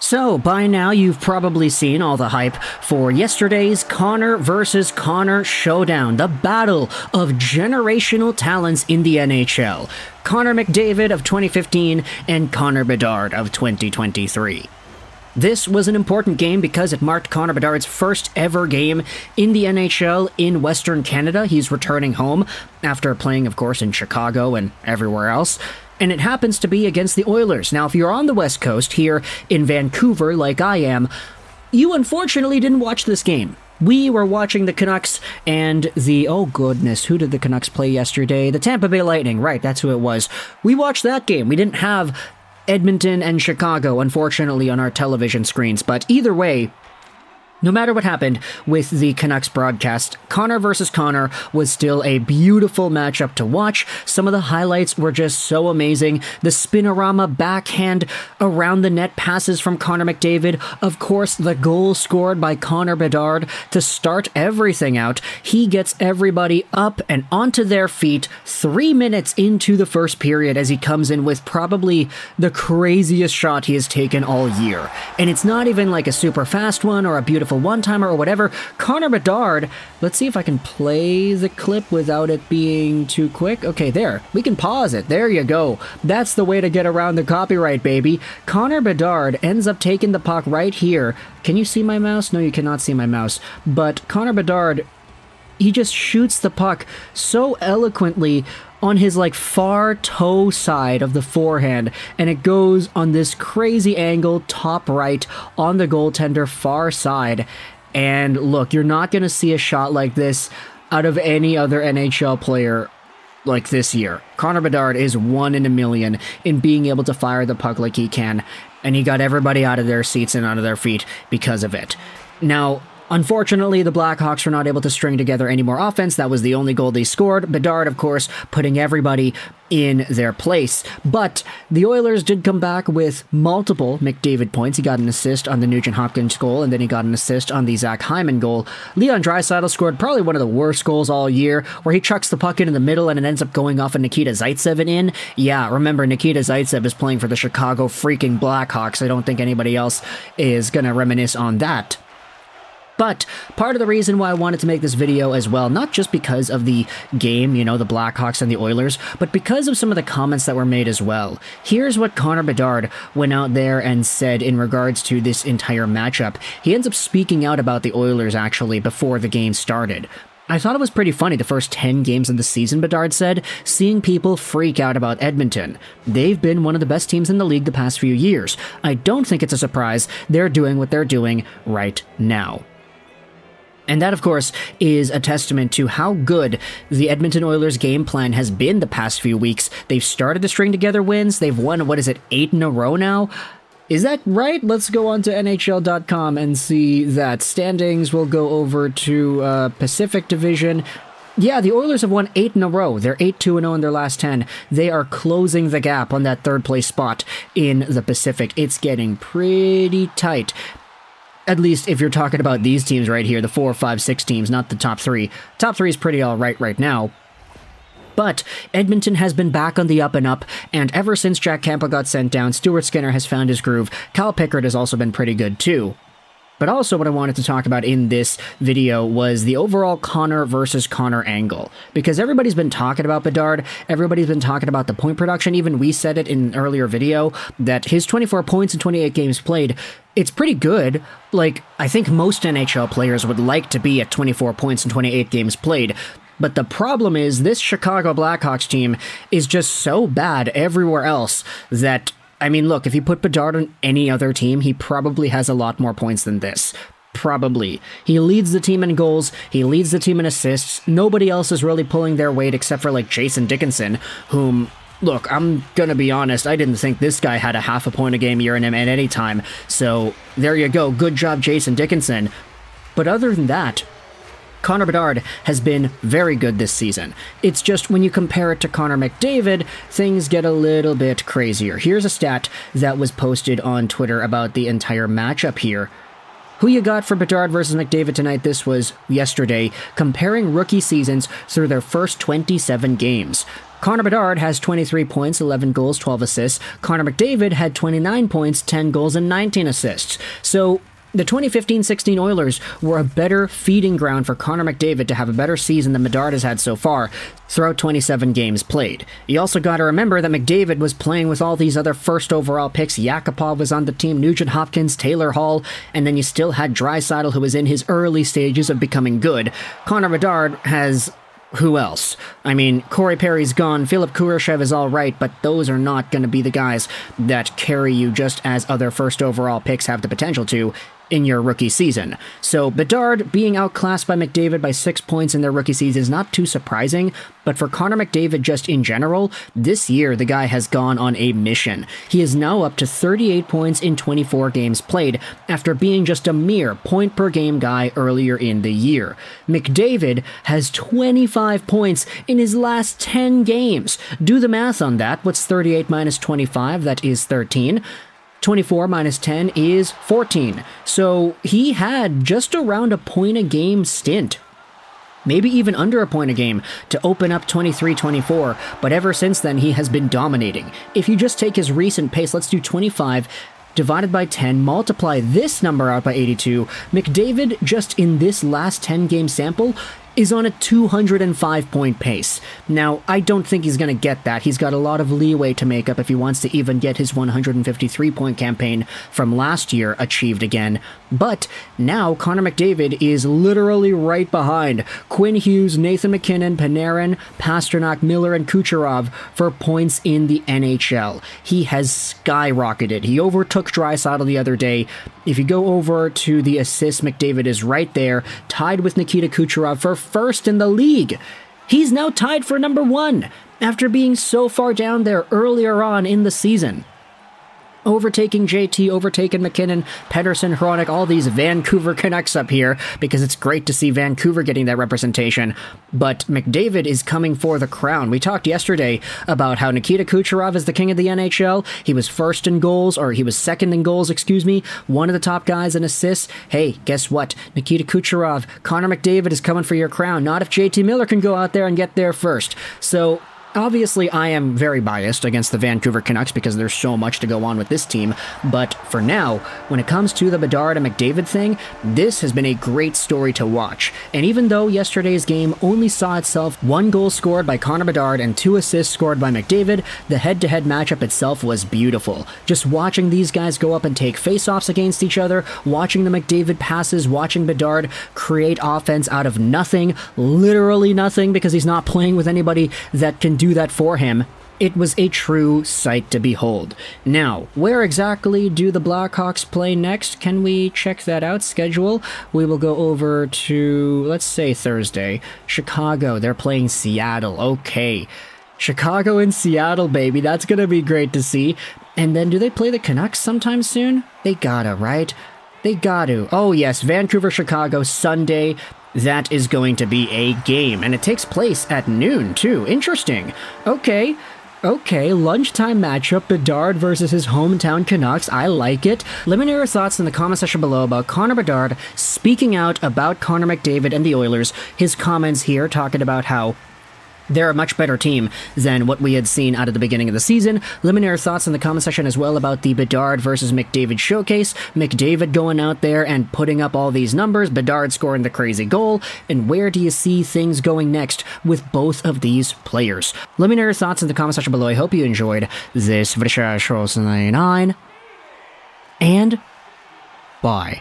So, by now you've probably seen all the hype for yesterday's Connor versus Connor showdown, the battle of generational talents in the NHL. Connor McDavid of 2015 and Connor Bedard of 2023. This was an important game because it marked Connor Bedard's first ever game in the NHL in Western Canada. He's returning home after playing, of course, in Chicago and everywhere else. And it happens to be against the Oilers. Now, if you're on the West Coast here in Vancouver, like I am, you unfortunately didn't watch this game. We were watching the Canucks and oh goodness, who did the Canucks play yesterday? The Tampa Bay Lightning, right, that's who it was. We watched that game. We didn't have Edmonton and Chicago, unfortunately, on our television screens. But either way, no matter what happened with the Canucks broadcast, Connor versus Connor was still a beautiful matchup to watch. Some of the highlights were just so amazing. The spinorama backhand around the net passes from Connor McDavid. Of course, the goal scored by Connor Bedard to start everything out. He gets everybody up and onto their feet 3 minutes into the first period as he comes in with probably the craziest shot he has taken all year. And it's not even like a super fast one or a beautiful one-timer or whatever. Connor Bedard, let's see if I can play the clip without it being too quick. Okay, there. We can pause it. There you go. That's the way to get around the copyright, baby. Connor Bedard ends up taking the puck right here. Can you see my mouse? No, you cannot see my mouse. But Connor Bedard, he just shoots the puck so eloquently on his far toe side of the forehand, and it goes on this crazy angle top right on the goaltender far side. And look, you're not going to see a shot like this out of any other NHL player like this year. Connor Bedard is 1 in a million in being able to fire the puck like he can, and he got everybody out of their seats and out of their feet because of it. Now, unfortunately, the Blackhawks were not able to string together any more offense. That was the only goal they scored. Bedard, of course, putting everybody in their place. But the Oilers did come back with multiple McDavid points. He got an assist on the Nugent-Hopkins goal, and then he got an assist on the Zach Hyman goal. Leon Draisaitl scored probably one of the worst goals all year, where he chucks the puck in the middle and it ends up going off of Nikita Zaitsev and in. Yeah, remember, Nikita Zaitsev is playing for the Chicago freaking Blackhawks. I don't think anybody else is going to reminisce on that. But part of the reason why I wanted to make this video as well, not just because of the game, the Blackhawks and the Oilers, but because of some of the comments that were made as well. Here's what Connor Bedard went out there and said in regards to this entire matchup. He ends up speaking out about the Oilers, actually, before the game started. I thought it was pretty funny the first 10 games of the season, Bedard said, seeing people freak out about Edmonton. They've been one of the best teams in the league the past few years. I don't think it's a surprise they're doing what they're doing right now. And that, of course, is a testament to how good the Edmonton Oilers game plan has been the past few weeks. They've started to string together wins. They've won, 8 in a row now? Is that right? Let's go on to NHL.com and see that. Standings will go over to Pacific Division. Yeah, the Oilers have won 8 in a row. They're 8-2-0 in their last 10. They are closing the gap on that third place spot in the Pacific. It's getting pretty tight. At least if you're talking about these teams right here, the 4, 5, 6 teams, not the top 3. Top 3 is pretty all right now. But Edmonton has been back on the up and up, and ever since Jack Campbell got sent down, Stuart Skinner has found his groove. Cal Pickard has also been pretty good too. But also what I wanted to talk about in this video was the overall Connor versus Connor angle. Because everybody's been talking about Bedard, everybody's been talking about the point production, even we said it in an earlier video, that his 24 points in 28 games played, it's pretty good. I think most NHL players would like to be at 24 points in 28 games played. But the problem is this Chicago Blackhawks team is just so bad everywhere else that, look, if you put Bedard on any other team, he probably has a lot more points than this. Probably. He leads the team in goals, he leads the team in assists. Nobody else is really pulling their weight except for Jason Dickinson, whom, look, I'm gonna be honest, I didn't think this guy had a half a point a game year in him at any time. So there you go, good job Jason Dickinson. But other than that, Connor Bedard has been very good this season. It's just when you compare it to Connor McDavid, things get a little bit crazier. Here's a stat that was posted on Twitter about the entire matchup here. Who you got for Bedard versus McDavid tonight? This was yesterday, comparing rookie seasons through their first 27 games. Connor Bedard has 23 points, 11 goals, 12 assists. Connor McDavid had 29 points, 10 goals, and 19 assists. So the 2015-16 Oilers were a better feeding ground for Connor McDavid to have a better season than Bedard has had so far throughout 27 games played. You also got to remember that McDavid was playing with all these other first overall picks. Yakupov was on the team, Nugent Hopkins, Taylor Hall, and then you still had Draisaitl, who was in his early stages of becoming good. Connor Bedard has... who else? I mean, Corey Perry's gone, Philip Kurashev is alright, but those are not going to be the guys that carry you just as other first overall picks have the potential to in your rookie season. So Bedard being outclassed by McDavid by 6 points in their rookie season is not too surprising, but for Connor McDavid just in general, this year the guy has gone on a mission. He is now up to 38 points in 24 games played, after being just a mere point-per-game guy earlier in the year. McDavid has 25 points in his last 10 games. Do the math on that. What's 38 minus 25? That is 13. 24 minus 10 is 14. So he had just around a point a game stint. Maybe even under a point a game to open up 23-24, but ever since then he has been dominating. If you just take his recent pace, let's do 25 divided by 10, multiply this number out by 82, McDavid just in this last 10-game sample is on a 205-point pace. Now, I don't think he's going to get that. He's got a lot of leeway to make up if he wants to even get his 153-point campaign from last year achieved again. But now, Connor McDavid is literally right behind Quinn Hughes, Nathan MacKinnon, Panarin, Pasternak, Miller, and Kucherov for points in the NHL. He has skyrocketed. He overtook Draisaitl the other day. If you go over to the assists, McDavid is right there, tied with Nikita Kucherov for first in the league. He's now tied for number 1 after being so far down there earlier on in the season. Overtaking JT, overtaking McKinnon, Pettersson, Hronik, all these Vancouver Canucks up here, because it's great to see Vancouver getting that representation. But McDavid is coming for the crown. We talked yesterday about how Nikita Kucherov is the king of the NHL. He was first in goals, or he was second in goals, one of the top guys in assists. Hey, guess what? Nikita Kucherov, Connor McDavid is coming for your crown. Not if JT Miller can go out there and get there first. So obviously, I am very biased against the Vancouver Canucks because there's so much to go on with this team, but for now, when it comes to the Bedard and McDavid thing, this has been a great story to watch. And even though yesterday's game only saw itself 1 goal scored by Connor Bedard and 2 assists scored by McDavid, the head-to-head matchup itself was beautiful. Just watching these guys go up and take face-offs against each other, watching the McDavid passes, watching Bedard create offense out of nothing, literally nothing, because he's not playing with anybody that can do that for him. It was a true sight to behold. Now, where exactly do the Blackhawks play next? Can we check that out? Schedule? We will go over to, let's say, Thursday. Chicago, they're playing Seattle. Okay. Chicago and Seattle, baby. That's gonna be great to see. And then, do they play the Canucks sometime soon? They gotta, right? They got to. Oh yes, Vancouver, Chicago, Sunday. That is going to be a game, and it takes place at noon, too. Interesting. Okay, lunchtime matchup, Bedard versus his hometown Canucks. I like it. Let me know your thoughts in the comment section below about Connor Bedard speaking out about Connor McDavid and the Oilers. His comments here talking about how they're a much better team than what we had seen out of the beginning of the season. Let me know your thoughts in the comment section as well about the Bedard versus McDavid showcase. McDavid going out there and putting up all these numbers, Bedard scoring the crazy goal, and where do you see things going next with both of these players? Let me know your thoughts in the comment section below. I hope you enjoyed this video, and bye.